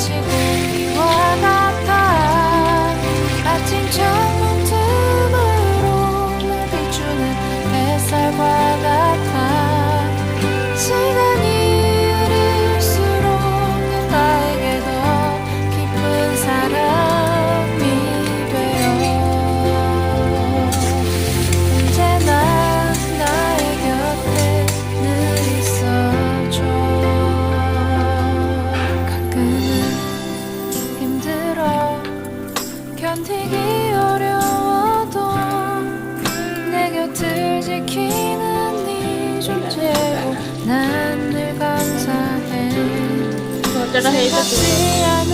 마치 공기와 같아. 아침 창문 틈으로 날 비추는 햇살과 같아. 시간이 흐를수록 나에게 더 깊은 사랑이 되어 언제나 나의 곁에 늘 있어줘. 가끔은 힘들어 견디기 어려워도 내 곁을 지키는 네 존재로 난 늘 감사해. 어쩌라 해서 생각지 않은